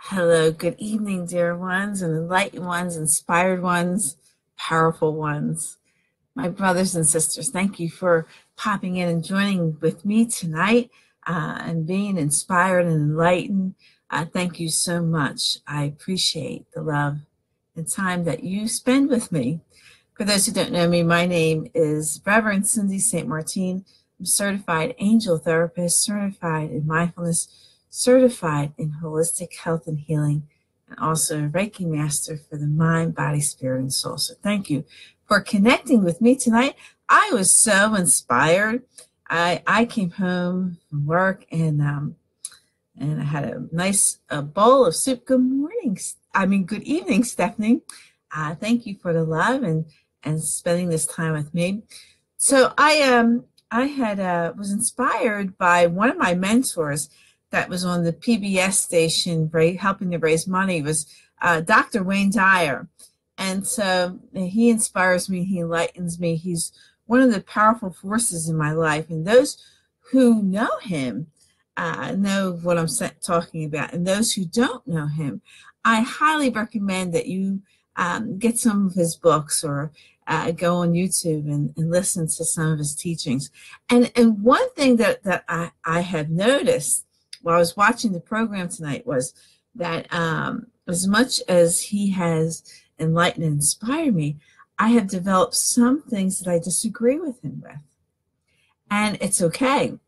Hello, good evening, dear ones, and enlightened ones, inspired ones, powerful ones. My brothers and sisters, thank you for popping in and joining with me tonight and being inspired and enlightened. Thank you so much. I appreciate the love and time that you spend with me. For those who don't know me, my name is Reverend Cindy St. Martine. I'm certified angel therapist, certified in mindfulness, certified in holistic health and healing, and also a Reiki master for the mind, body, spirit, and soul. So thank you for connecting with me tonight. I was so inspired. I came home from work and I had a nice bowl of soup. Good morning. Good evening, Stephanie. Thank you for the love and spending this time with me. So I had was inspired by one of my mentors that was on the PBS station, helping to raise money. Was Dr. Wayne Dyer, and so he inspires me. He enlightens me. He's one of the powerful forces in my life, and those who know him know what I'm talking about, and those who don't know him, I highly recommend that you get some of his books or go on YouTube and listen to some of his teachings. And one thing that I have noticed while I was watching the program tonight was that as much as he has enlightened and inspired me, I have developed some things that I disagree with him with. And it's okay.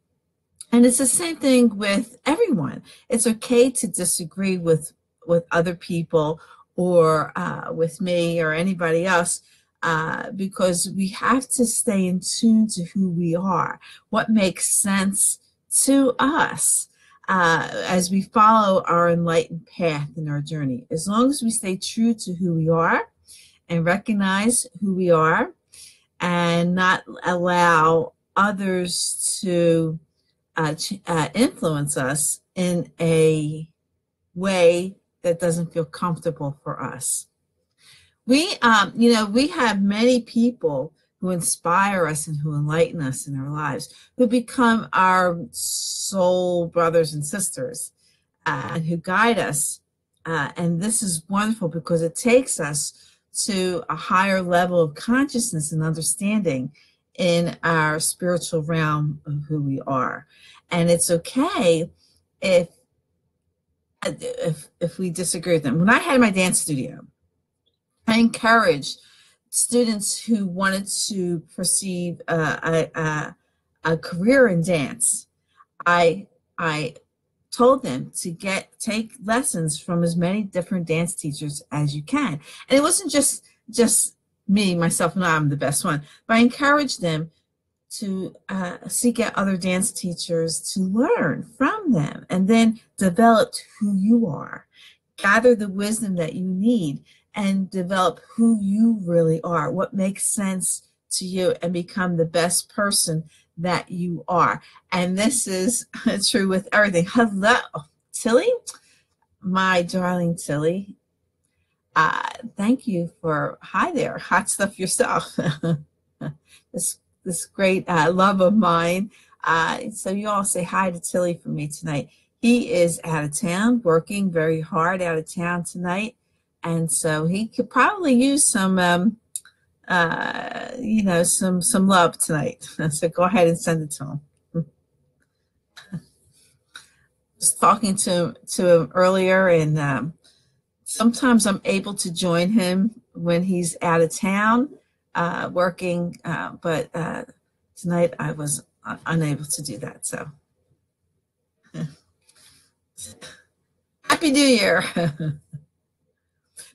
And it's the same thing with everyone. It's okay to disagree with other people or with me or anybody else, because we have to stay in tune to who we are, what makes sense to us as we follow our enlightened path in our journey. As long as we stay true to who we are and recognize who we are and not allow others to influence us in a way that doesn't feel comfortable for us. We have many people who inspire us and who enlighten us in our lives, who become our soul brothers and sisters, and who guide us. And this is wonderful because it takes us to a higher level of consciousness and understanding in our spiritual realm of who we are. And it's okay if we disagree with them. When I had my dance studio, I encouraged students who wanted to pursue a career in dance. I told them to take lessons from as many different dance teachers as you can. And it wasn't just me, myself, and I'm the best one, but I encouraged them to seek out other dance teachers to learn from them and then develop who you are. Gather the wisdom that you need and develop who you really are, what makes sense to you, and become the best person that you are. And this is true with everything. Hello, Tilly, my darling Tilly. Thank you for, hi there, hot stuff yourself. This great love of mine. So you all say hi to Tilly for me tonight. He is out of town, working very hard out of town tonight. And so he could probably use some, some love tonight. So go ahead and send it to him. Was talking to him earlier, and sometimes I'm able to join him when he's out of town working, but tonight I was unable to do that. So Happy New Year.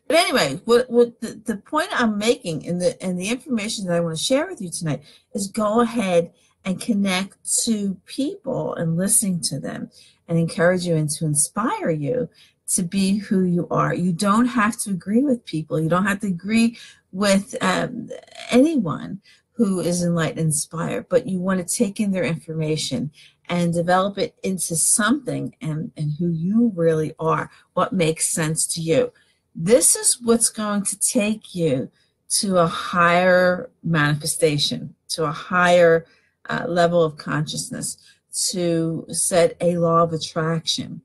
But anyway, what the point I'm making and the information that I want to share with you tonight is go ahead and connect to people and listen to them and encourage you and to inspire you to be who you are. You don't have to agree with people. You don't have to agree with anyone who is enlightened and inspired, but you want to take in their information and develop it into something and who you really are, what makes sense to you. This is what's going to take you to a higher manifestation, to a higher level of consciousness, to set a law of attraction.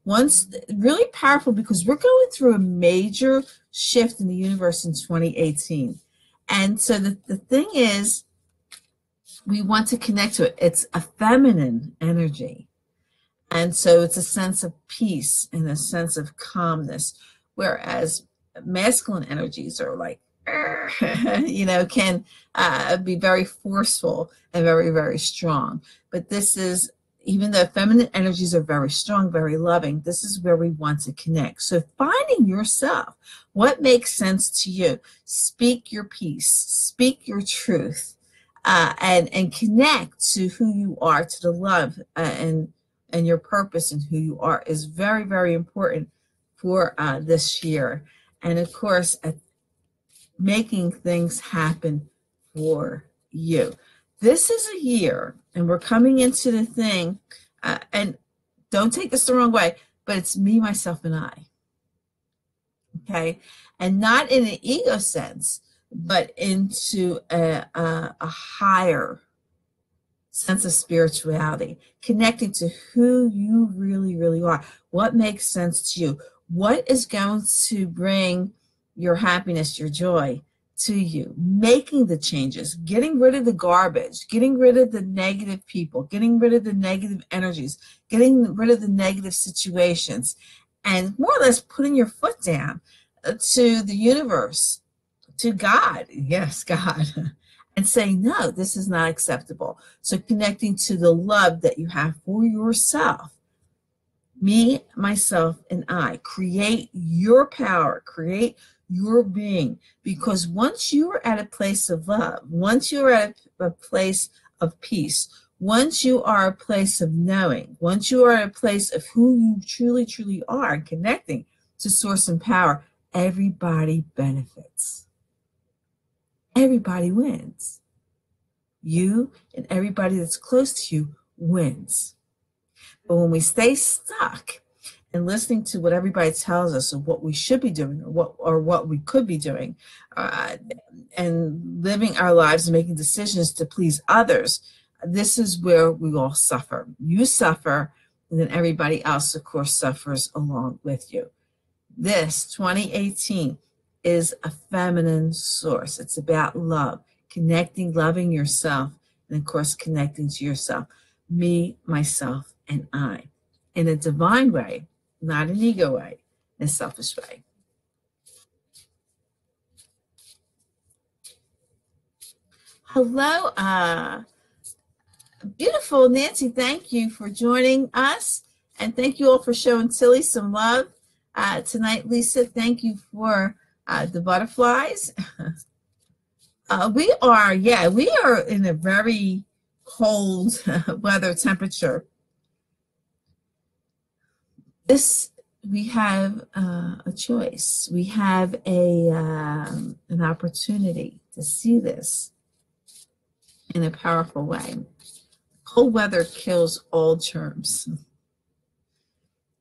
Once, really powerful, because we're going through a major shift in the universe in 2018. And so the thing is, we want to connect to it. It's a feminine energy. And so it's a sense of peace and a sense of calmness, whereas masculine energies are like, can be very forceful and very, very strong. But this is, even though feminine energies are very strong, very loving, this is where we want to connect. So finding yourself, what makes sense to you, speak your peace, speak your truth, and connect to who you are, to the love and your purpose and who you are is very, very important for this year. And of course, making things happen for you. This is a year, and we're coming into the thing, and don't take this the wrong way, but it's me, myself, and I. Okay? And not in an ego sense, but into a higher sense of spirituality, connecting to who you really, really are. What makes sense to you? What is going to bring your happiness, your joy to you? Making the changes, getting rid of the garbage, getting rid of the negative people, getting rid of the negative energies, getting rid of the negative situations, and more or less putting your foot down to the universe, to God, yes, God, and saying, no, this is not acceptable. So connecting to the love that you have for yourself. Me, myself, and I. Create your power, create your being. Because once you are at a place of love, once you are at a place of peace, once you are a place of knowing, once you are at a place of who you truly, truly are, and connecting to source and power, everybody benefits. Everybody wins. You and everybody that's close to you wins. But when we stay stuck and listening to what everybody tells us of what we should be doing or what we could be doing, and living our lives and making decisions to please others, this is where we all suffer. You suffer, and then everybody else, of course, suffers along with you. This 2018 is a feminine source. It's about love, connecting, loving yourself, and of course, connecting to yourself. Me, myself, and I, in a divine way, not an ego way, in a selfish way. Hello, beautiful Nancy. Thank you for joining us, and thank you all for showing Tilly some love tonight. Lisa, thank you for the butterflies. We are in a very cold weather temperature. We have a choice. We have an opportunity to see this in a powerful way. Cold weather kills all germs,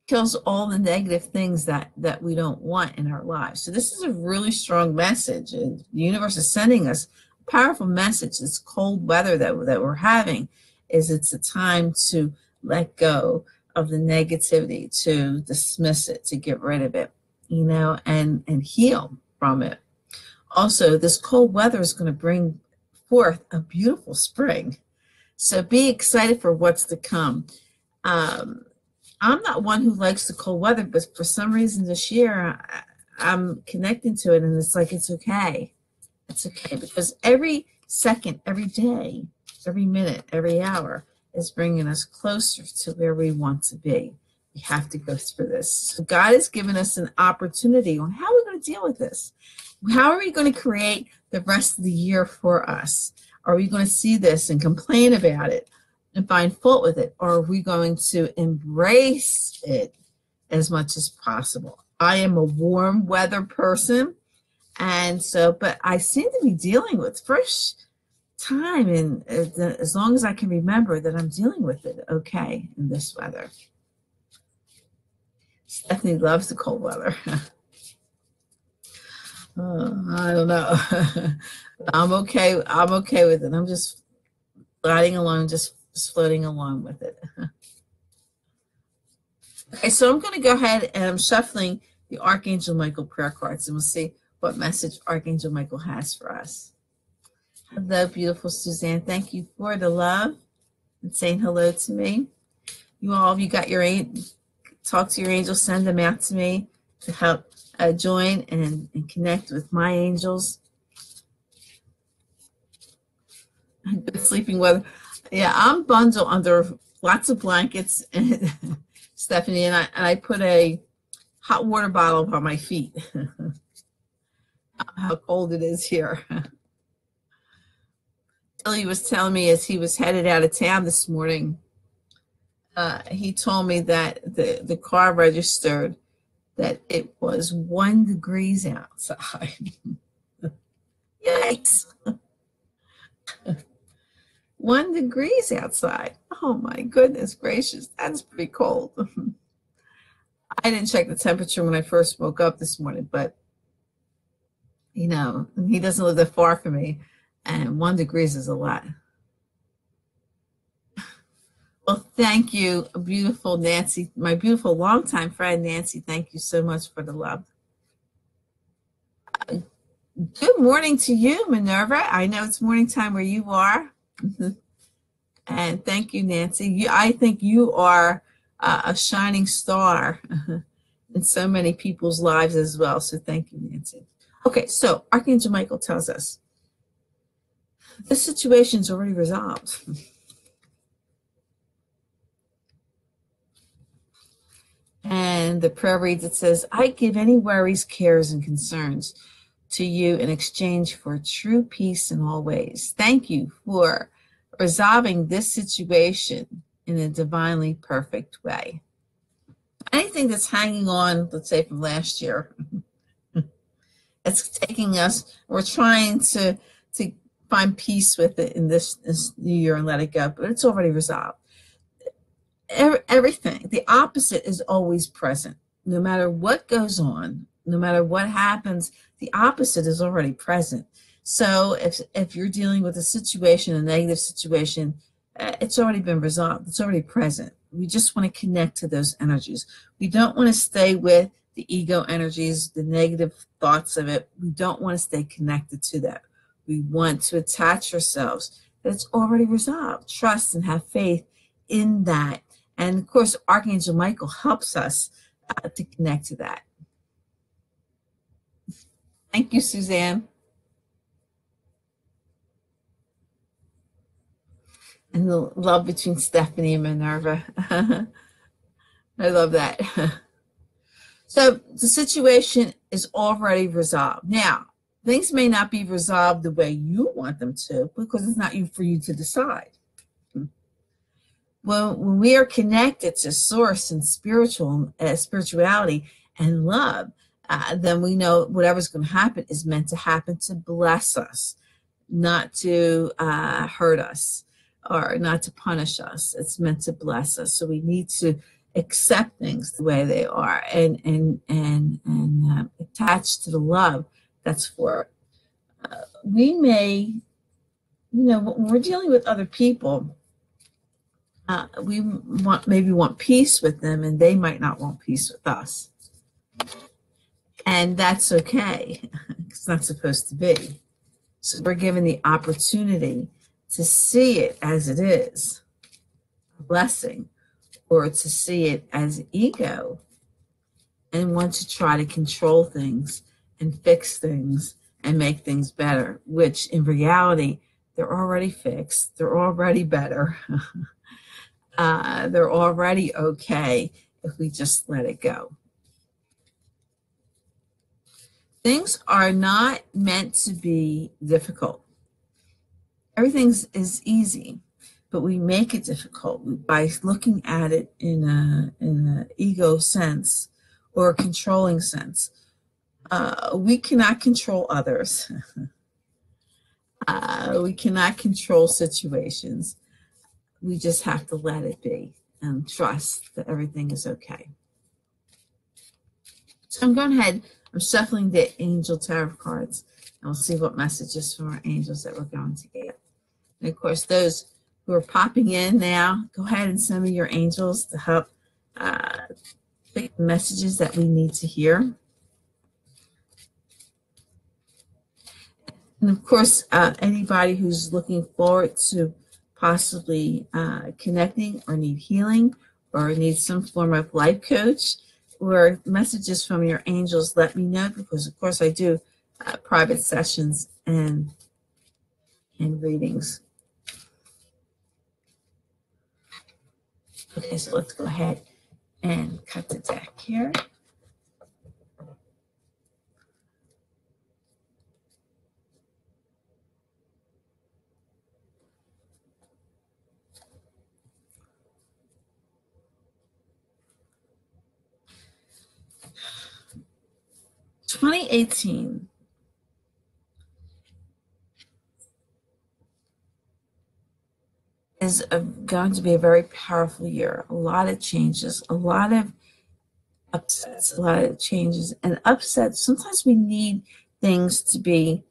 kills all the negative things that we don't want in our lives. So this is a really strong message, and the universe is sending us a powerful message. This cold weather that we're having is it's a time to let go of the negativity, to dismiss it, to get rid of it, and heal from it. Also, this cold weather is going to bring forth a beautiful spring. So be excited for what's to come. I'm not one who likes the cold weather, but for some reason this year I'm connecting to it, and it's like, it's okay. It's okay, because every second, every day, every minute, every hour is bringing us closer to where we want to be. We have to go through this. So God has given us an opportunity on how we're going to deal with this. How are we going to create the rest of the year for us? Are we going to see this and complain about it and find fault with it? Or are we going to embrace it as much as possible? I am a warm weather person, and so, but I seem to be dealing with first time, and as long as I can remember, that I'm dealing with it okay in this weather. Stephanie loves the cold weather. I don't know. I'm okay with it. I'm just gliding along, just floating along with it. Okay, so I'm going to go ahead and I'm shuffling the Archangel Michael prayer cards, and we'll see what message Archangel Michael has for us. Hello, beautiful Suzanne. Thank you for the love and saying hello to me. You all, if you got your talk to your angels, send them out to me to help join and connect with my angels. Good sleeping weather. Yeah, I'm bundled under lots of blankets, and Stephanie, and I put a hot water bottle on my feet. How cold it is here. Billy was telling me as he was headed out of town this morning, he told me that the car registered that it was 1 degree outside. Yikes. 1 degree outside. Oh my goodness gracious, that's pretty cold. I didn't check the temperature when I first woke up this morning, but you know, he doesn't live that far from me, and 1 degree is a lot. Well, thank you, beautiful Nancy, my beautiful longtime friend Nancy. Thank you so much for the love. Good morning to you, Minerva. I know it's morning time where you are. And thank you, Nancy. I think you are a shining star in so many people's lives as well. So thank you, Nancy. Okay, so Archangel Michael tells us this situation is already resolved. And the prayer reads, it says, I give any worries, cares, and concerns to you in exchange for true peace in all ways. Thank you for resolving this situation in a divinely perfect way. Anything that's hanging on, let's say from last year, it's taking us, we're trying to find peace with it in this new year and let it go, but it's already resolved. Everything, the opposite is always present. No matter what goes on, no matter what happens, the opposite is already present. So if you're dealing with a situation, a negative situation, it's already been resolved. It's already present. We just want to connect to those energies. We don't want to stay with the ego energies, the negative thoughts of it. We don't want to stay connected to that. We want to attach ourselves that it's already resolved. Trust and have faith in that. And of course, Archangel Michael helps us to connect to that. Thank you, Suzanne. And the love between Stephanie and Minerva. I love that. So the situation is already resolved. Now, things may not be resolved the way you want them to because it's not for you to decide. Well, when we are connected to source and spirituality and love, then we know whatever's going to happen is meant to happen to bless us, not to hurt us or not to punish us. It's meant to bless us. So we need to accept things the way they are and attach to the love that's for it. We may, when we're dealing with other people, we maybe want peace with them, and they might not want peace with us. And that's okay. It's not supposed to be. So we're given the opportunity to see it as it is, a blessing, or to see it as ego and want to try to control things and fix things and make things better, which in reality, they're already fixed. They're already better. They're already okay if we just let it go. Things are not meant to be difficult. Everything is easy, but we make it difficult by looking at it in an ego sense or a controlling sense. We cannot control others. We cannot control situations. We just have to let it be and trust that everything is okay. So I'm going ahead, I'm shuffling the Angel Tarot cards, and we'll see what messages from our angels that we're going to get. And of course, those who are popping in now, go ahead and send me your angels to help messages that we need to hear. And of course, anybody who's looking forward to possibly connecting or need healing or need some form of life coach or messages from your angels, let me know, because of course I do private sessions and readings. Okay, so let's go ahead and cut the deck here. (2018) is going to be a very powerful year. A lot of changes, a lot of upsets, a lot of changes and upsets. Sometimes we need things to be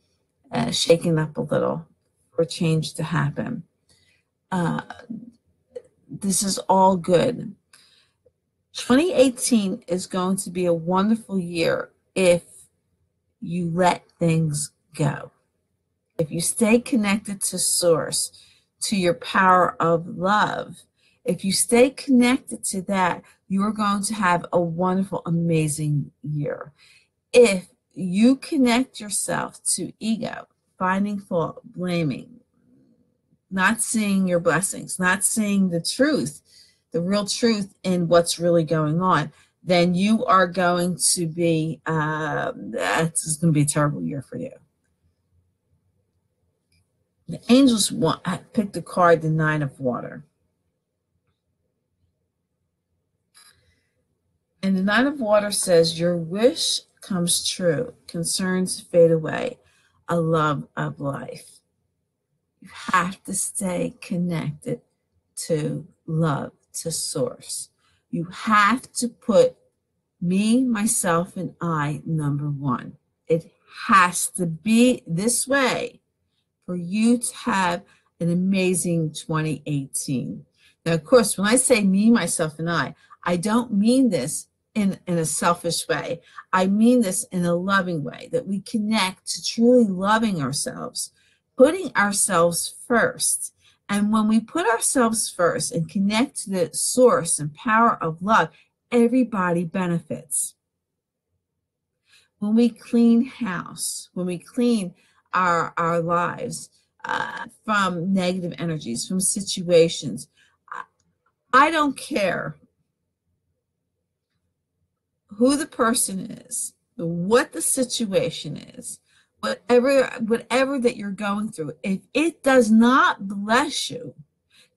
shaken up a little for change to happen. This is all good. 2018 is going to be a wonderful year if you let things go. If you stay connected to source, to your power of love, if you stay connected to that, you're going to have a wonderful, amazing year. If you connect yourself to ego, finding fault, blaming, not seeing your blessings, not seeing the truth, the real truth in what's really going on, then you are going to be, that's going to be a terrible year for you. The angels picked the card, the Nine of Water. And the Nine of Water says, your wish comes true, concerns fade away, a love of life. You have to stay connected to love, to source. You have to put me, myself, and I number one. It has to be this way for you to have an amazing 2018. Now, of course, when I say me, myself, and I don't mean this in a selfish way. I mean this in a loving way, that we connect to truly loving ourselves, putting ourselves first. And when we put ourselves first and connect to the source and power of love, everybody benefits. When we clean house, when we clean our lives from negative energies, from situations, I don't care who the person is, what the situation is, whatever that you're going through. If it does not bless you,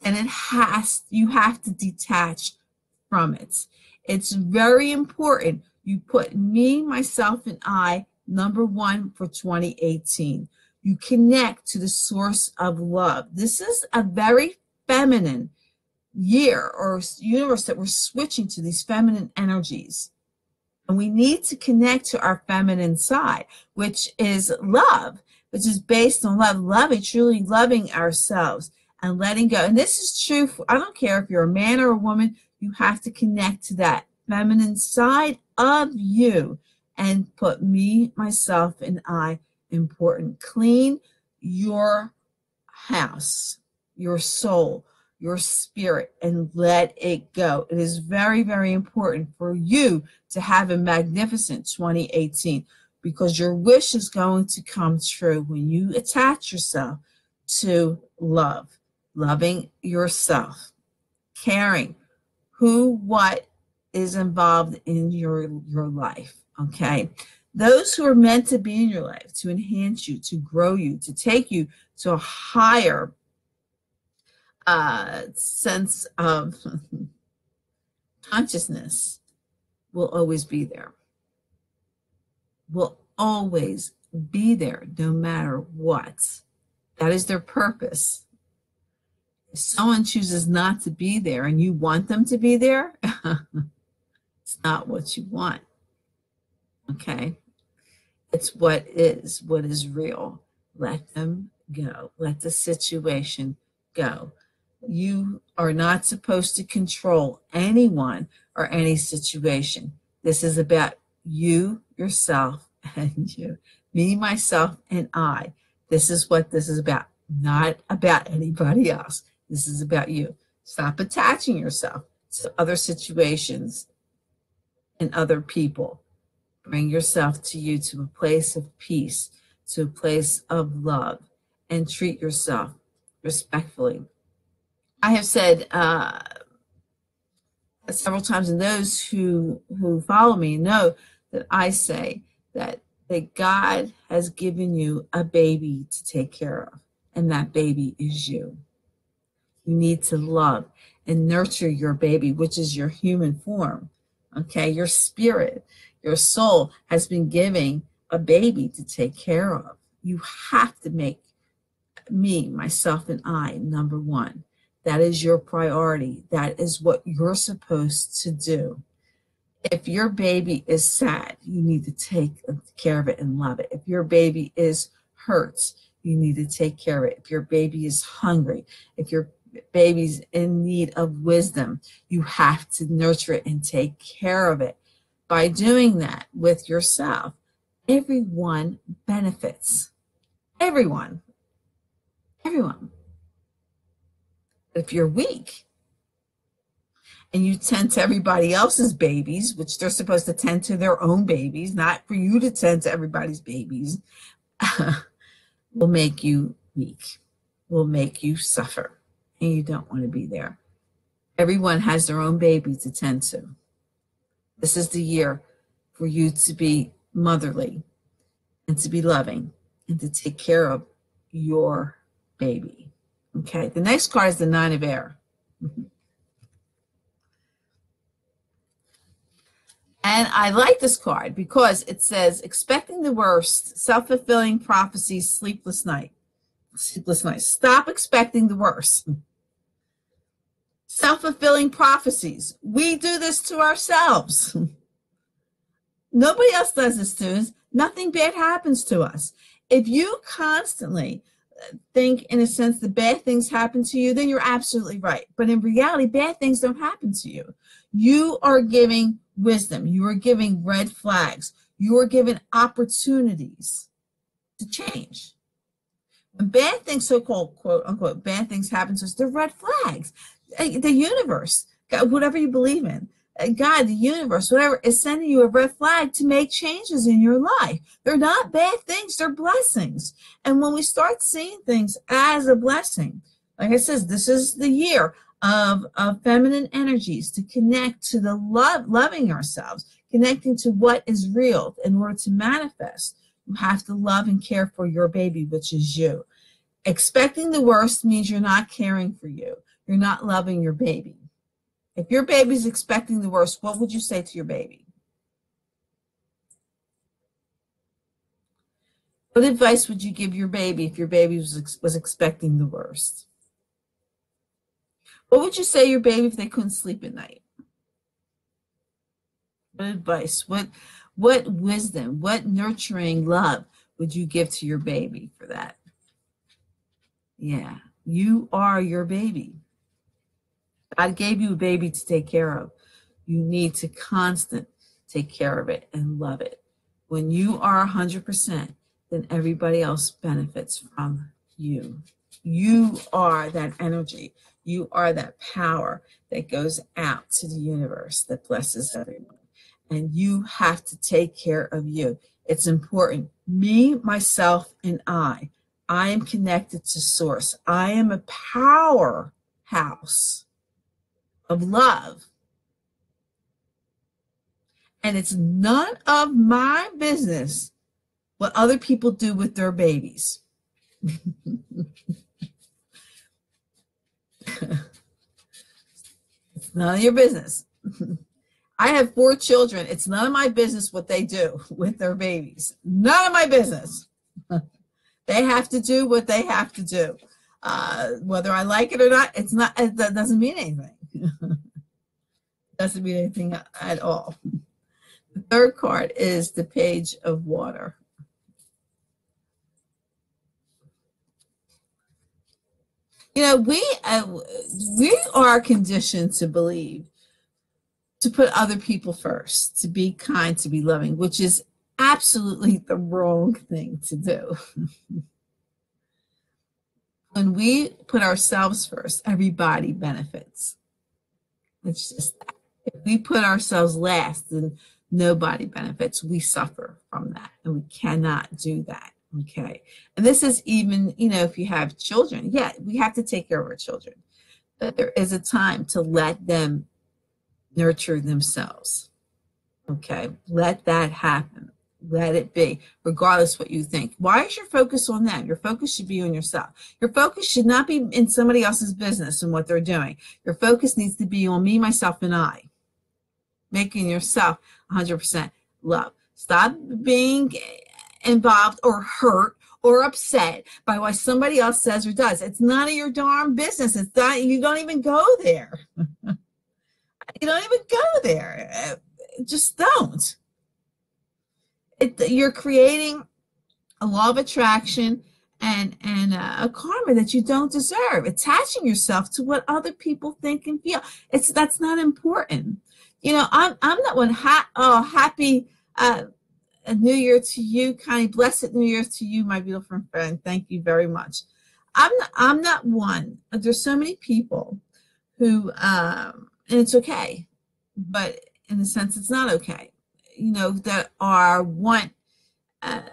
then you have to detach from it. It's very important you put me, myself, and I number one for 2018. You connect to the source of love. This is a very feminine year or universe that we're switching to, these feminine energies. And we need to connect to our feminine side, which is love, which is based on love, truly loving ourselves and letting go. And this is true I don't care if you're a man or a woman, you have to connect to that feminine side of you and put me, myself, and I important. Clean your house, your soul, your spirit, and let it go. It is very, very important for you to have a magnificent 2018 because your wish is going to come true when you attach yourself to love, loving yourself, caring who, what is involved in your life, okay? Those who are meant to be in your life, to enhance you, to grow you, to take you to a higher sense of consciousness will always be there. Will always be there no matter what. That is their purpose. If someone chooses not to be there and you want them to be there, it's not what you want. Okay? It's what is real. Let them go. Let the situation go. You are not supposed to control anyone or any situation. This is about you, yourself, and you. Me, myself, and I. This is what this is about, not about anybody else. This is about you. Stop attaching yourself to other situations and other people. Bring yourself to you, to a place of peace, to a place of love, and treat yourself respectfully. I have said several times, and those who follow me know that I say that God has given you a baby to take care of, and that baby is you. You need to love and nurture your baby, which is your human form. Okay, your spirit, your soul has been given a baby to take care of. You have to make me, myself, and I number one. That is your priority. That is what you're supposed to do. If your baby is sad, you need to take care of it and love it. If your baby is hurt, you need to take care of it. If your baby is hungry, if your baby's in need of wisdom, you have to nurture it and take care of it. By doing that with yourself, everyone benefits. Everyone. Everyone. If you're weak and you tend to everybody else's babies, which they're supposed to tend to their own babies, not for you to tend to everybody's babies, will make you weak, will make you suffer, and you don't want to be there. Everyone has their own baby to tend to. This is the year for you to be motherly and to be loving and to take care of your baby. Okay, the next card is the Nine of Air. And I like this card because it says, expecting the worst, self-fulfilling prophecies, sleepless night. Sleepless night. Stop expecting the worst. Self-fulfilling prophecies. We do this to ourselves. Nobody else does this to us. Nothing bad happens to us. If you constantly think, in a sense, that bad things happen to you, then you're absolutely right. But in reality, bad things don't happen to you. You are giving wisdom. You are giving red flags. You are giving opportunities to change. When bad things, so-called, quote unquote, bad things happen to us, they're red flags. The universe, God, whatever you believe in, God, the universe, whatever, is sending you a red flag to make changes in your life. They're not bad things, they're blessings. And when we start seeing things as a blessing, like I said, this is the year of feminine energies to connect to the loving ourselves, connecting to what is real. In order to manifest, you have to love and care for your baby, which is you. Expecting the worst means you're not caring for you. You're not loving your baby. If your baby's expecting the worst, what would you say to your baby? What advice would you give your baby if your baby was expecting the worst? What would you say to your baby if they couldn't sleep at night? What advice? What wisdom? What nurturing love would you give to your baby for that? Yeah, you are your baby. God gave you a baby to take care of. You need to constantly take care of it and love it. When you are 100%, then everybody else benefits from you. You are that energy. You are that power that goes out to the universe that blesses everyone. And you have to take care of you. It's important. Me, myself, and I am connected to Source. I am a powerhouse of love. And it's none of my business what other people do with their babies. It's none of your business. I have 4 children. It's none of my business what they do with their babies. None of my business. They have to do what they have to do. Whether I like it or not, that doesn't mean anything. Doesn't mean anything at all. The third card is the Page of Water. You know, we are conditioned to believe, to put other people first, to be kind, to be loving, which is absolutely the wrong thing to do. When we put ourselves first, everybody benefits. It's just that. If we put ourselves last, then nobody benefits. We suffer from that, and we cannot do that. Okay. And this is even, you know, if you have children, yeah, we have to take care of our children. But there is a time to let them nurture themselves. Okay. Let that happen. Let it be, regardless what you think. Why is your focus on them? Your focus should be on yourself. Your focus should not be in somebody else's business and what they're doing. Your focus needs to be on me, myself, and I. Making yourself 100% love. Stop being involved or hurt or upset by what somebody else says or does. It's none of your darn business. It's not, you don't even go there. You don't even go there. Just don't. You're creating a law of attraction and a karma that you don't deserve. Attaching yourself to what other people think and feel. That's not important. You know, I'm not one. Happy New Year to you, Connie. Blessed New Year to you, my beautiful friend. Thank you very much. I'm not one. There's so many people who, and it's okay, but in a sense, it's not okay. You know, that want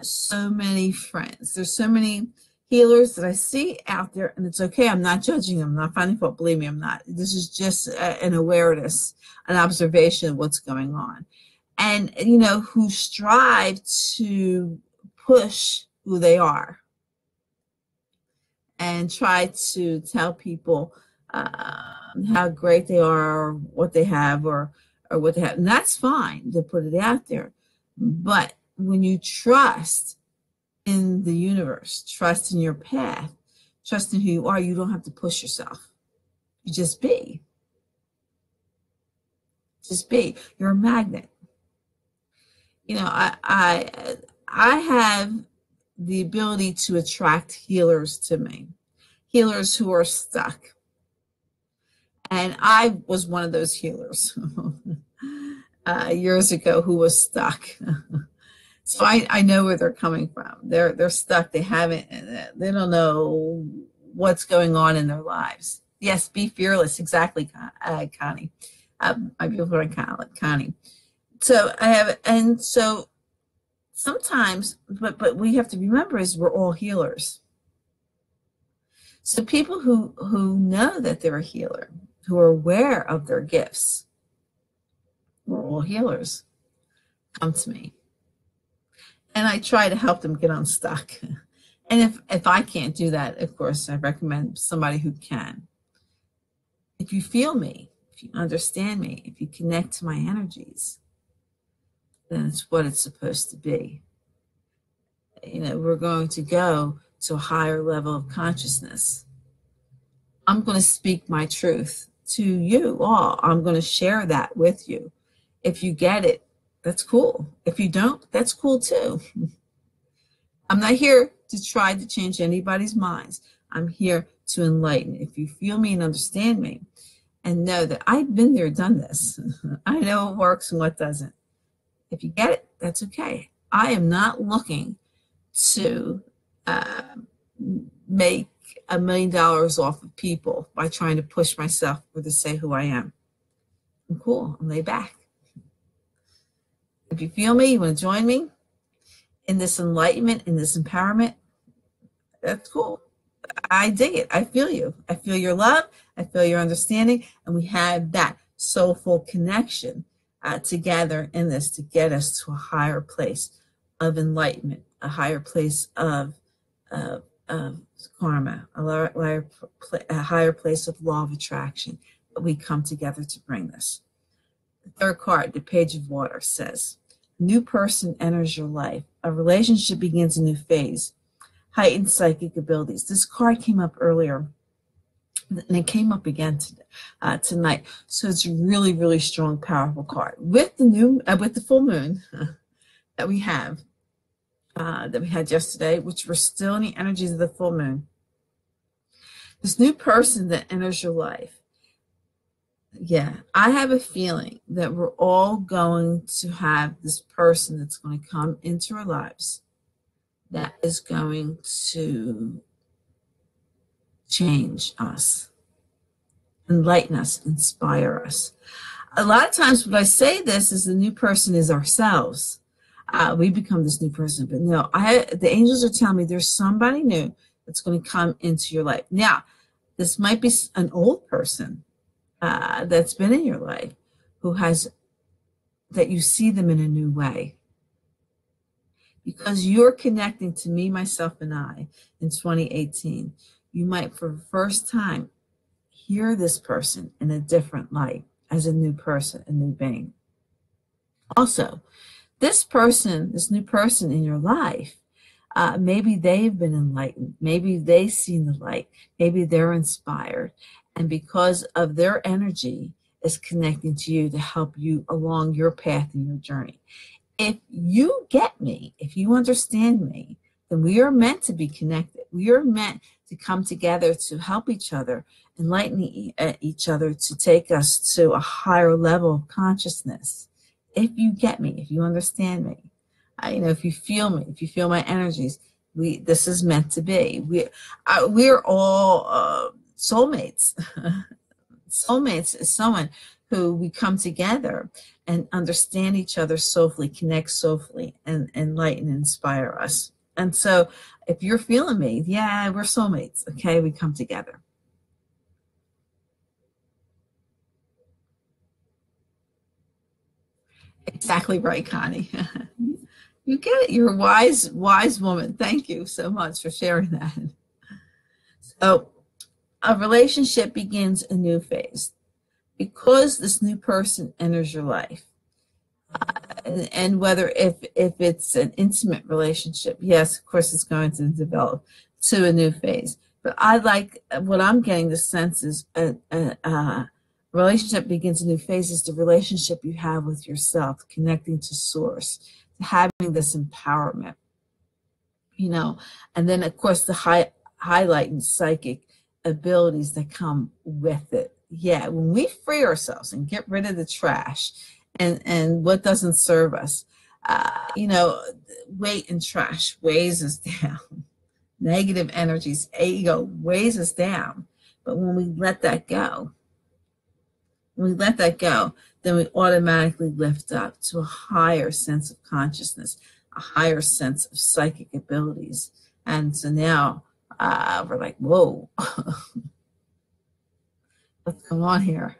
so many friends. There's so many healers that I see out there, and it's okay. I'm not judging them. I'm not finding fault. Believe me, I'm not. This is just an awareness, an observation of what's going on. And, you know, who strive to push who they are and try to tell people how great they are, or what they have, or what they have. And that's fine to put it out there. But when you trust in the universe, trust in your path, trust in who you are, you don't have to push yourself. You just be. Just be. You're a magnet. You know, I have the ability to attract healers to me, healers who are stuck. And I was one of those healers years ago who was stuck. So I know where they're coming from. They're stuck. They don't know what's going on in their lives. Yes, be fearless. Exactly, Connie. My beautiful friend Connie. So so sometimes, but we have to remember is we're all healers. So people who know that they're a healer, who are aware of their gifts, we're all healers, come to me. And I try to help them get unstuck. And if I can't do that, of course, I recommend somebody who can. If you feel me, if you understand me, if you connect to my energies, then it's what it's supposed to be. You know, we're going to go to a higher level of consciousness. I'm going to speak my truth to you all. I'm going to share that with you. If you get it, that's cool. If you don't, that's cool too. I'm not here to try to change anybody's minds. I'm here to enlighten. If you feel me and understand me and know that I've been there, done this. I know what works and what doesn't. If you get it, that's okay. I am not looking to make $1 million off of people by trying to push myself or to say who I am. I'm cool. I'm laid back. If you feel me, you want to join me in this enlightenment, in this empowerment, that's cool. I dig it. I feel you. I feel your love. I feel your understanding. And we have that soulful connection together in this to get us to a higher place of enlightenment, a higher place of karma, a higher place of law of attraction. But we come together to bring this. The third card, the Page of Water, says, new person enters your life. A relationship begins a new phase. Heightened psychic abilities. This card came up earlier, and it came up again tonight. So it's a really, really strong, powerful card. With the full moon that we have, that we had yesterday, which we're still in the energies of the full moon. This new person that enters your life. Yeah, I have a feeling that we're all going to have this person that's going to come into our lives that is going to change us, enlighten us, inspire us. A lot of times when I say this is the new person is ourselves. We become this new person, but no, the angels are telling me there's somebody new that's going to come into your life. Now, this might be an old person that's been in your life that you see them in a new way. Because you're connecting to me, myself, and I in 2018, you might for the first time hear this person in a different light as a new person, a new being. Also, this new person in your life, maybe they've been enlightened. Maybe they've seen the light. Maybe they're inspired. And because of their energy is connecting to you to help you along your path and your journey. If you get me, if you understand me, then we are meant to be connected. We are meant to come together to help each other, enlighten each other, to take us to a higher level of consciousness. If you get me, if you understand me, if you feel me, if you feel my energies, this is meant to be. We're all soulmates. Soulmates is someone who we come together and understand each other soulfully, connect soulfully, and enlighten and inspire us. And so if you're feeling me, yeah, we're soulmates, okay? We come together. Exactly right, Connie. You get it. You're a wise woman. Thank you so much for sharing that. So a relationship begins a new phase because this new person enters your life. And whether if it's an intimate relationship, yes, of course, it's going to develop to a new phase. But what I'm getting the sense is a relationship begins a new phase is the relationship you have with yourself, connecting to source, having this empowerment, and then of course the highlight and psychic abilities that come with it. Yeah, when we free ourselves and get rid of the trash and what doesn't serve us, weight and trash weighs us down. Negative energies, ego weighs us down. But when we let that go, then we automatically lift up to a higher sense of consciousness, a higher sense of psychic abilities. And so now we're like, whoa, what's going on here?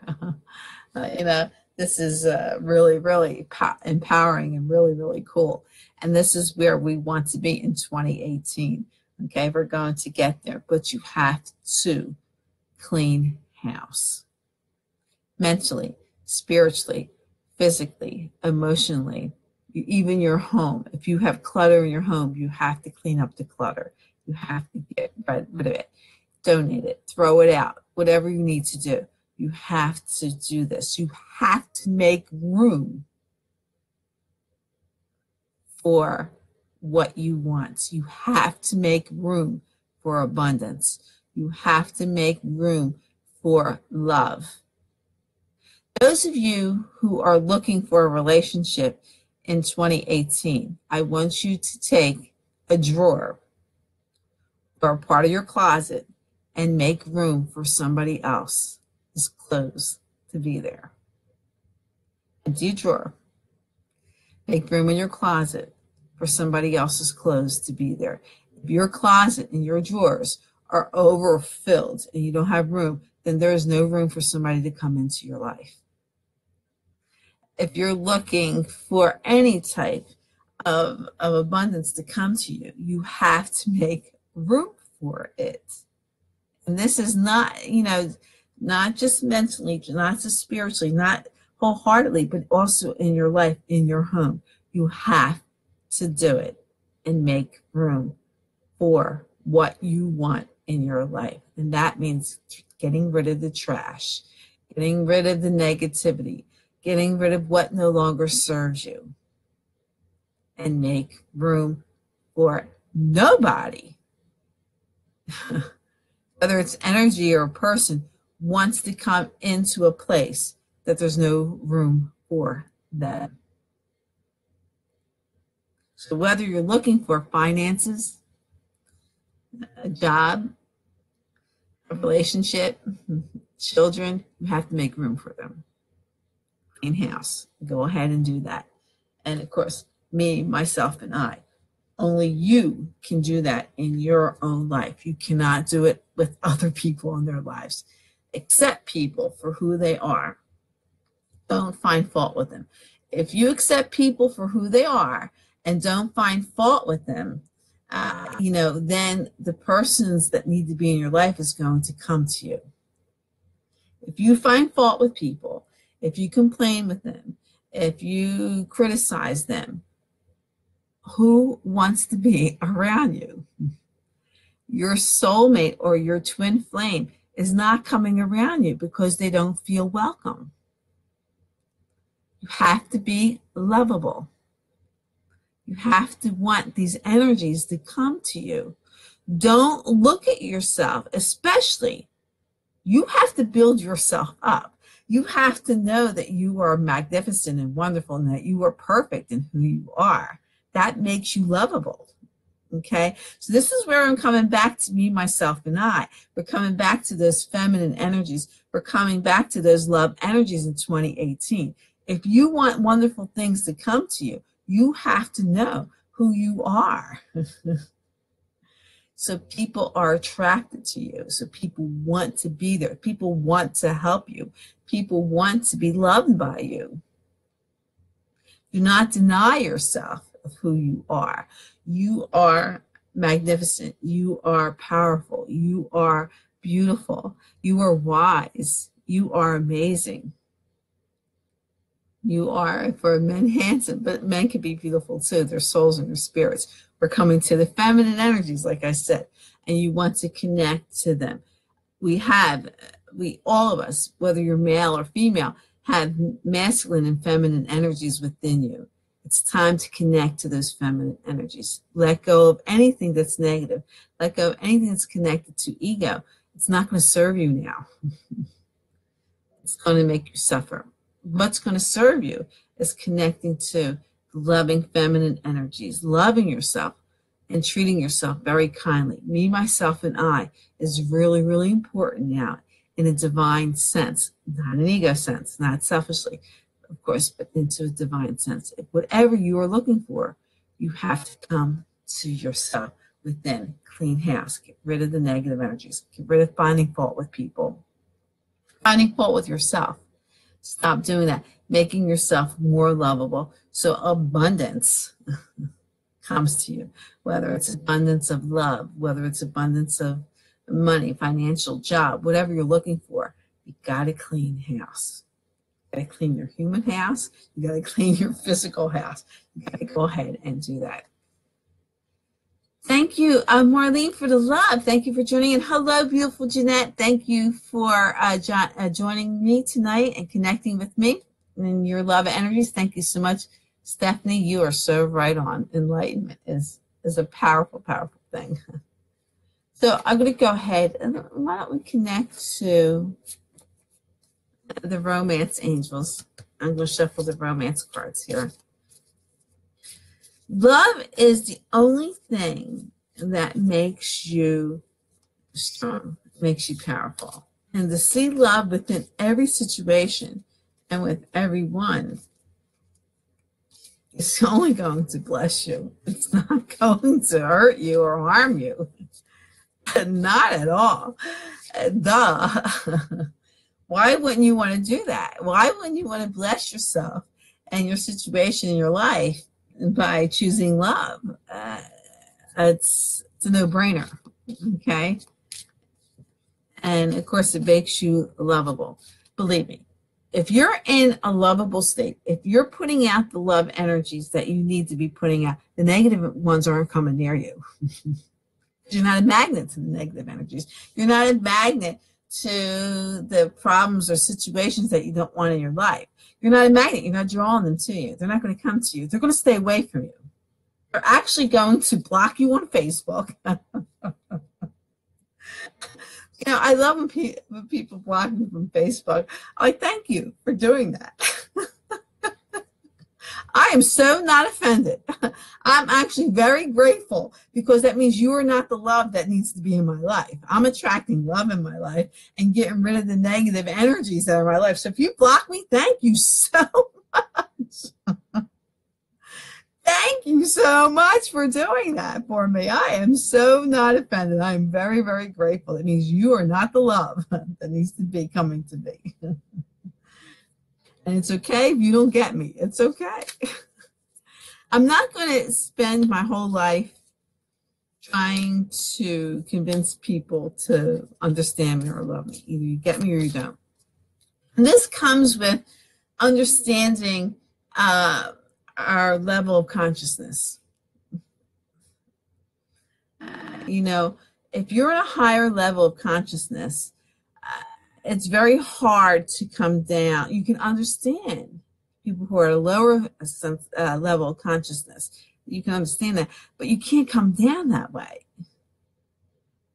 This is really, really empowering and really, really cool. And this is where we want to be in 2018. Okay, we're going to get there, but you have to clean house. Mentally, spiritually, physically, emotionally, even your home. If you have clutter in your home, you have to clean up the clutter. You have to get rid of it, donate it, throw it out, whatever you need to do. You have to do this. You have to make room for what you want. You have to make room for abundance. You have to make room for love. Those of you who are looking for a relationship in 2018, I want you to take a drawer or a part of your closet and make room for somebody else's clothes to be there. Empty a drawer. Make room in your closet for somebody else's clothes to be there. If your closet and your drawers are overfilled and you don't have room, then there is no room for somebody to come into your life. If you're looking for any type of abundance to come to you, you have to make room for it. And this is not, not just mentally, not just spiritually, not wholeheartedly, but also in your life, in your home. You have to do it and make room for what you want in your life. And that means getting rid of the trash, getting rid of the negativity, getting rid of what no longer serves you, and make room for nobody whether it's energy or a person, wants to come into a place that there's no room for them. So whether you're looking for finances, a job, a relationship, children, you have to make room for them. Clean house. Go ahead and do that. And of course, me, myself, and I. Only you can do that in your own life. You cannot do it with other people in their lives. Accept people for who they are. Don't find fault with them. If you accept people for who they are and don't find fault with them, then the persons that need to be in your life is going to come to you. If you find fault with people, if you complain with them, if you criticize them, who wants to be around you? Your soulmate or your twin flame is not coming around you because they don't feel welcome. You have to be lovable. You have to want these energies to come to you. Don't look at yourself, especially. You have to build yourself up. You have to know that you are magnificent and wonderful and that you are perfect in who you are. That makes you lovable. Okay, so this is where I'm coming back to me, myself, and I. We're coming back to those feminine energies. We're coming back to those love energies in 2018. If you want wonderful things to come to you, you have to know who you are. So people are attracted to you. So people want to be there. People want to help you. People want to be loved by you. Do not deny yourself of who you are. You are magnificent. You are powerful. You are beautiful. You are wise. You are amazing. You are, for men, handsome, but men can be beautiful too. Their souls and their spirits. We're coming to the feminine energies, like I said, and you want to connect to them. All of us, whether you're male or female, have masculine and feminine energies within you. It's time to connect to those feminine energies. Let go of anything that's negative. Let go of anything that's connected to ego. It's not going to serve you now. It's going to make you suffer. What's going to serve you is connecting to loving feminine energies, loving yourself and treating yourself very kindly. Me, myself, and I is really, really important now in a divine sense, not an ego sense, not selfishly, of course, but into a divine sense. If whatever you are looking for, you have to come to yourself within. Clean house. Get rid of the negative energies. Get rid of finding fault with people. Finding fault with yourself. Stop doing that. Making yourself more lovable. So abundance comes to you. Whether it's abundance of love, whether it's abundance of money, financial, job, whatever you're looking for, you got to clean house. You got to clean your human house. You got to clean your physical house. You got to go ahead and do that. Thank you, Marlene, for the love. Thank you for joining in. Hello, beautiful Jeanette. Thank you for joining me tonight and connecting with me in your love energies. Thank you so much, Stephanie. You are so right on. Enlightenment is a powerful, powerful thing. So I'm going to go ahead and why don't we connect to the romance angels. I'm going to shuffle the romance cards here. Love is the only thing that makes you strong, makes you powerful. And to see love within every situation and with everyone is only going to bless you. It's not going to hurt you or harm you. Not at all. Duh. Why wouldn't you want to do that? Why wouldn't you want to bless yourself and your situation in your life by choosing love? It's a no-brainer, okay? And of course, it makes you lovable. Believe me, if you're in a lovable state, if you're putting out the love energies that you need to be putting out, the negative ones aren't coming near you. You're not a magnet to the negative energies. You're not a magnet to the problems or situations that you don't want in your life. You're not a magnet. You're not drawing them to you. They're not going to come to you. They're going to stay away from you. They're actually going to block you on Facebook. You know, I love when people block me from Facebook. I'm like, thank you for doing that. I am so not offended. I'm actually very grateful because that means you are not the love that needs to be in my life. I'm attracting love in my life and getting rid of the negative energies that are in my life. So if you block me, thank you so much. Thank you so much for doing that for me. I am so not offended. I am very, very grateful. It means you are not the love that needs to be coming to me. And it's okay if you don't get me. It's okay. I'm not going to spend my whole life trying to convince people to understand me or love me. Either you get me or you don't. And this comes with understanding our level of consciousness. You know, if you're at a higher level of consciousness, it's very hard to come down. You can understand people who are at a lower level of consciousness. You can understand that, but you can't come down that way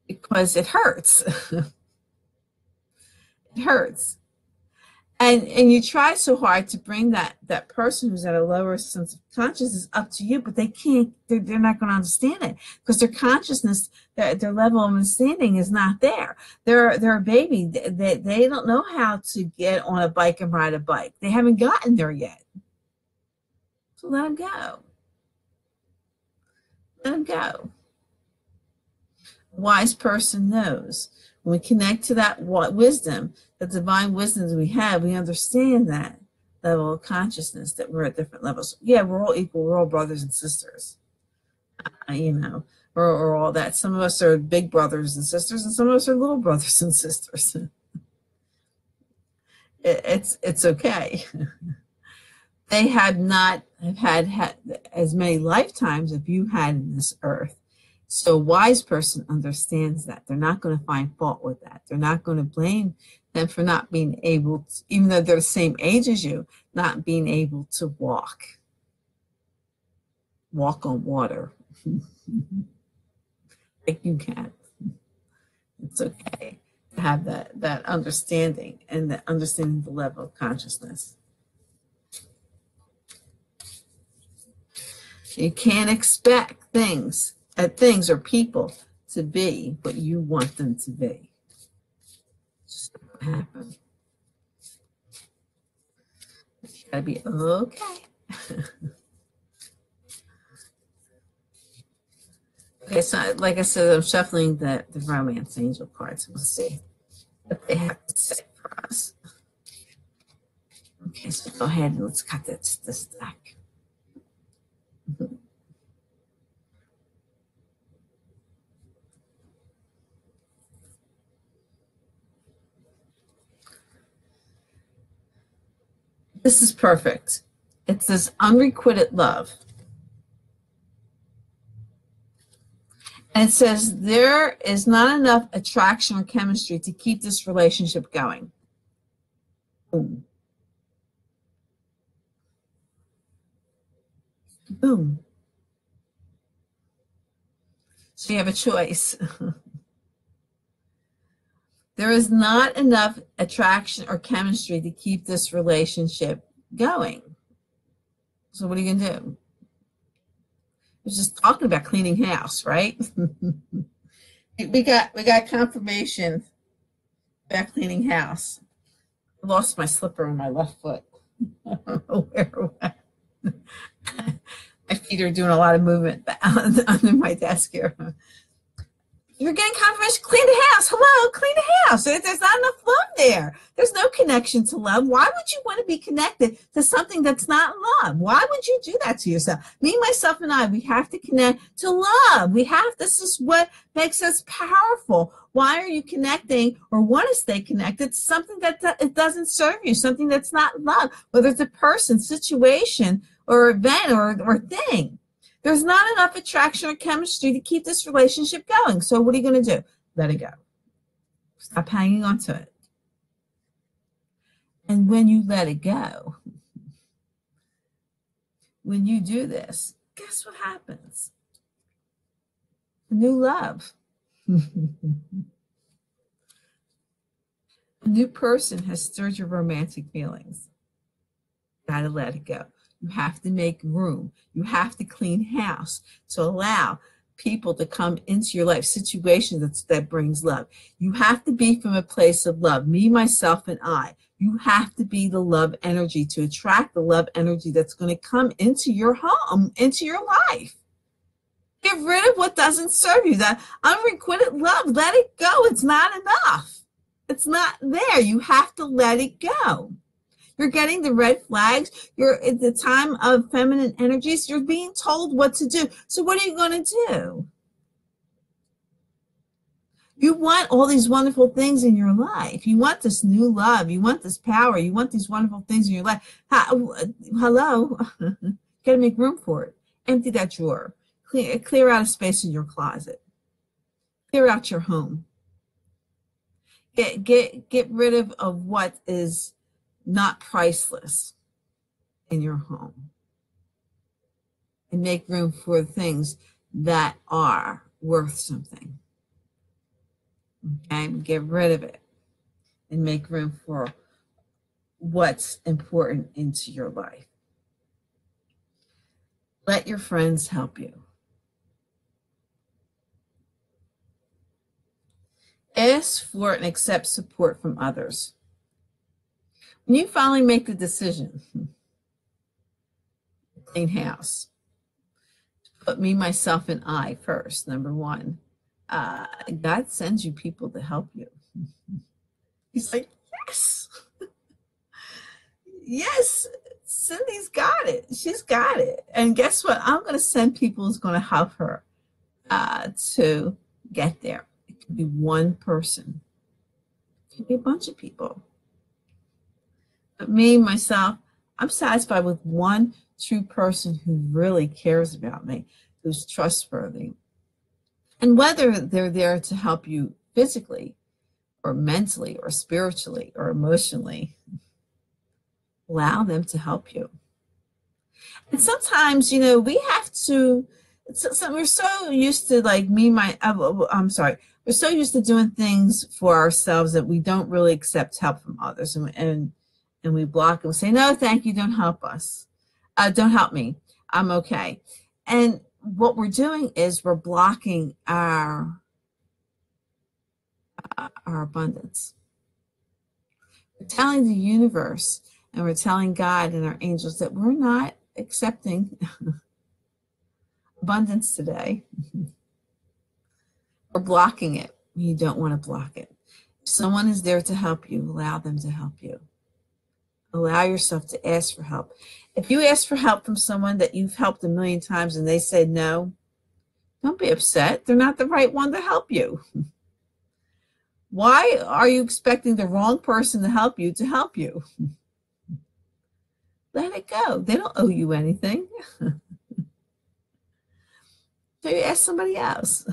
because it hurts. It hurts. And you try so hard to bring that person who's at a lower sense of consciousness up to you, but they can't. They're not going to understand it because their consciousness, their level of understanding is not there. They're a baby. They don't know how to get on a bike and ride a bike. They haven't gotten there yet. So let them go. Let them go. A wise person knows. When we connect to that wisdom, the divine wisdom that we have, we understand that level of consciousness, that we're at different levels. Yeah, we're all equal. We're all brothers and sisters. You know, or all that. Some of us are big brothers and sisters, and some of us are little brothers and sisters. It's okay. They have not had as many lifetimes as you had in this earth. So a wise person understands that. They're not going to find fault with that. They're not going to blame them for not being able to, even though they're the same age as you, not being able to walk on water. Like you can. It's okay to have that understanding and that understanding the level of consciousness. You can't expect things or people to be what you want them to be. It's just not gonna happen. You gotta be okay. Okay, so like I said, I'm shuffling the romance angel cards. We'll see what they have to say for us. Okay, so go ahead and let's cut this deck. This is perfect. It says unrequited love. And it says there is not enough attraction or chemistry to keep this relationship going. Boom. Boom. So you have a choice. There is not enough attraction or chemistry to keep this relationship going. So what are you going to do? I was just talking about cleaning house, right? we got confirmation about cleaning house. I lost my slipper on my left foot. I don't know where it went. My feet are doing a lot of movement under my desk here. You're getting confirmation. Clean the house. Hello, clean the house. There's not enough love there. There's no connection to love. Why would you want to be connected to something that's not love? Why would you do that to yourself? Me, myself, and I, we have to connect to love. This is what makes us powerful. Why are you connecting or want to stay connected to something that it doesn't serve you, something that's not love, whether it's a person, situation, or event, or thing? There's not enough attraction or chemistry to keep this relationship going. So what are you going to do? Let it go. Stop hanging on to it. And when you let it go, when you do this, guess what happens? New love. A new person has stirred your romantic feelings. Gotta let it go. You have to make room. You have to clean house to allow people to come into your life, situations that brings love. You have to be from a place of love. Me, myself, and I. You have to be the love energy to attract the love energy that's going to come into your home, into your life. Get rid of what doesn't serve you. That unrequited love, let it go. It's not enough. It's not there. You have to let it go. You're getting the red flags. You're at the time of feminine energies. You're being told what to do. So what are you going to do? You want all these wonderful things in your life. You want this new love. You want this power. You want these wonderful things in your life. Hello? You got to make room for it. Empty that drawer. Clear out a space in your closet. Clear out your home. Get rid of what is not priceless in your home, and make room for things that are worth something. Okay, get rid of it and make room for what's important into your life. Let your friends help you. Ask for and accept support from others. When you finally make the decision, clean house, put me, myself, and I first, number one, God sends you people to help you. He's like, yes. Yes, Cindy's got it. She's got it. And guess what? I'm going to send people who's going to help her to get there. It could be one person. It could be a bunch of people. But me, myself, I'm satisfied with one true person who really cares about me, who's trustworthy. And whether they're there to help you physically or mentally or spiritually or emotionally, allow them to help you. And sometimes, we have to, we're so used to we're so used to doing things for ourselves that we don't really accept help from others. And we block and say, no, thank you, don't help us. Don't help me. I'm okay. And what we're doing is we're blocking our abundance. We're telling the universe and we're telling God and our angels that we're not accepting abundance today. We're blocking it. You don't want to block it. If someone is there to help you, allow them to help you. Allow yourself to ask for help. If you ask for help from someone that you've helped a million times and they said no, don't be upset. They're not the right one to help you. Why are you expecting the wrong person to help you to help you? Let it go. They don't owe you anything. So you ask somebody else.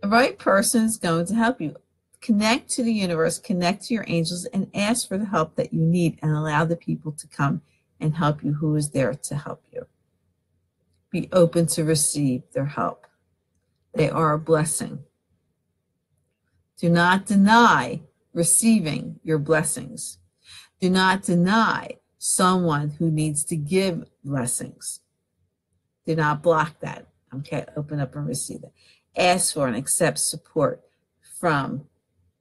The right person is going to help you. Connect to the universe, connect to your angels, and ask for the help that you need and allow the people to come and help you who is there to help you. Be open to receive their help. They are a blessing. Do not deny receiving your blessings. Do not deny someone who needs to give blessings. Do not block that. Okay, open up and receive it. Ask for and accept support from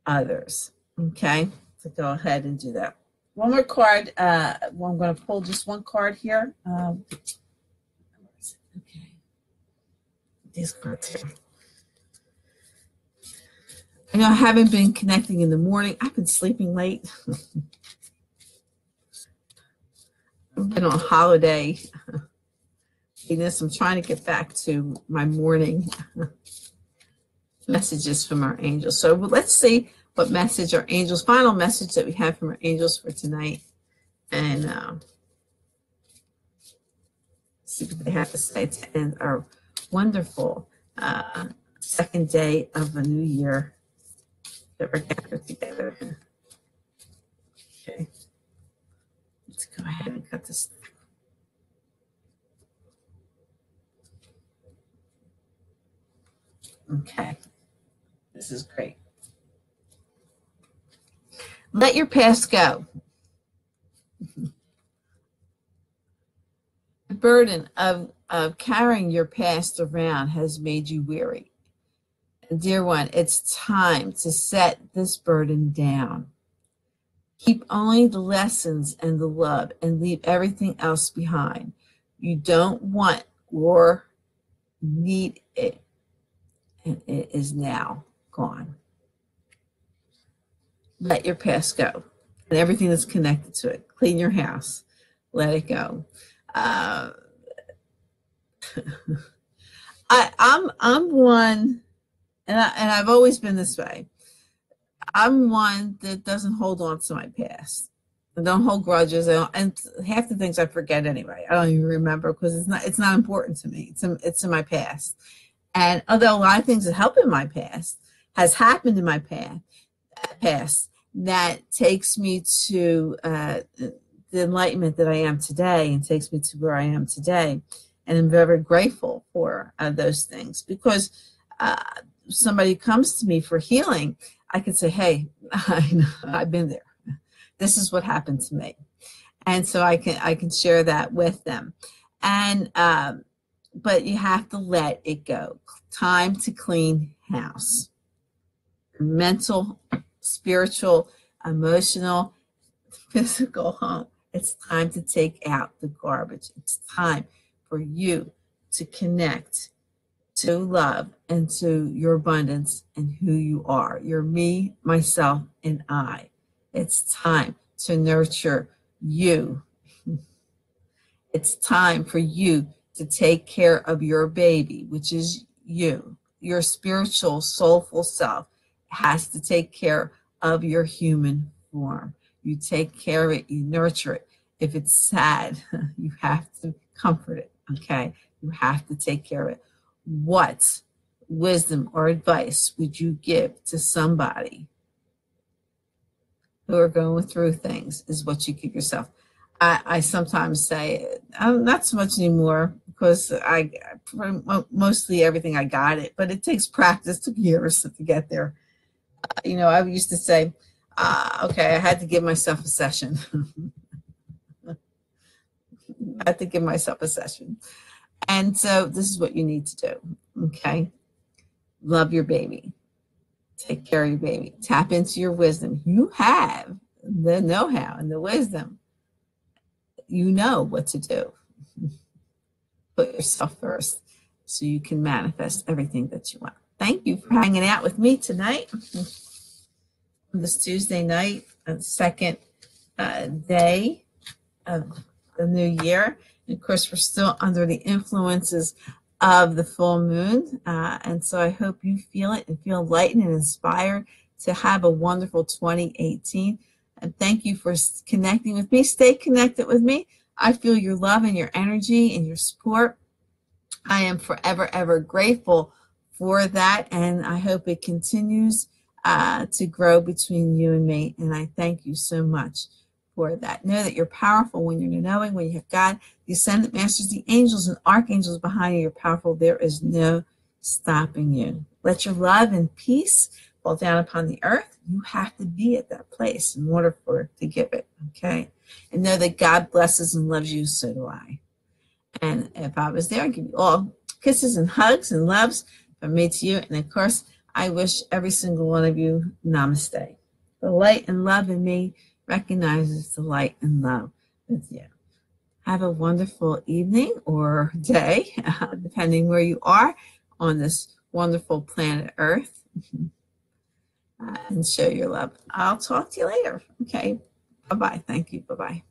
others. Okay, so go ahead and do that. One more card. I'm going to pull just one card here. Okay, these cards here. I know I haven't been connecting in the morning. I've been sleeping late. I've been on holiday. I'm trying to get back to my morning messages from our angels. So let's see what message our angels, final message that we have from our angels for tonight. And see what they have to say to end our wonderful second day of a new year that we're gathered together. Okay. Let's go ahead and cut this. Okay. This is great. Let your past go. The burden of carrying your past around has made you weary. Dear one, it's time to set this burden down. Keep only the lessons and the love and leave everything else behind. You don't want or need it, and it is now gone. Let your past go and everything that's connected to it. Clean your house. Let it go. I'm one, and I've always been this way. I'm one that doesn't hold on to my past. I don't hold grudges, and half the things I forget anyway. I don't even remember because it's not important to me. It's in my past. And although a lot of things that help in my past has happened in my past that takes me to the enlightenment that I am today, and takes me to where I am today. And I'm very grateful for those things, because somebody comes to me for healing, I can say, hey, I've been there. This is what happened to me. And so I can share that with them. And but you have to let it go. Time to clean house. Mental, spiritual, emotional, physical home. It's time to take out the garbage. It's time for you to connect to love and to your abundance and who you are. You're me, myself, and I. It's time to nurture you. It's time for you to take care of your baby, which is you. Your spiritual, soulful self has to take care of your human form. You take care of it, you nurture it. If it's sad, you have to comfort it, okay? You have to take care of it. What wisdom or advice would you give to somebody who are going through things is what you give yourself? I sometimes say, not so much anymore, because mostly everything I got it, but it takes practice, took years to get there. I used to say, okay, I had to give myself a session. I had to give myself a session. And so this is what you need to do, okay? Love your baby. Take care of your baby. Tap into your wisdom. You have the know-how and the wisdom. You know what to do. Put yourself first so you can manifest everything that you want. Thank you for hanging out with me tonight on this Tuesday night, the second day of the new year. And of course, we're still under the influences of the full moon. And so I hope you feel it and feel enlightened and inspired to have a wonderful 2018. And thank you for connecting with me. Stay connected with me. I feel your love and your energy and your support. I am forever, ever grateful for that. And I hope it continues to grow between you and me. And I thank you so much for that. Know that you're powerful when you're knowing, when you have God, the ascendant masters, the angels and archangels behind you. You're powerful. There is no stopping you. Let your love and peace fall down upon the earth. You have to be at that place in order for it to give it, okay? And know that God blesses and loves you, so do I. And if I was there, I'd give you all kisses and hugs and loves from me to you. And of course, I wish every single one of you namaste. The light and love in me recognizes the light and love with you. Have a wonderful evening or day, depending where you are on this wonderful planet Earth. And show your love. I'll talk to you later. Okay. Bye-bye. Thank you. Bye-bye.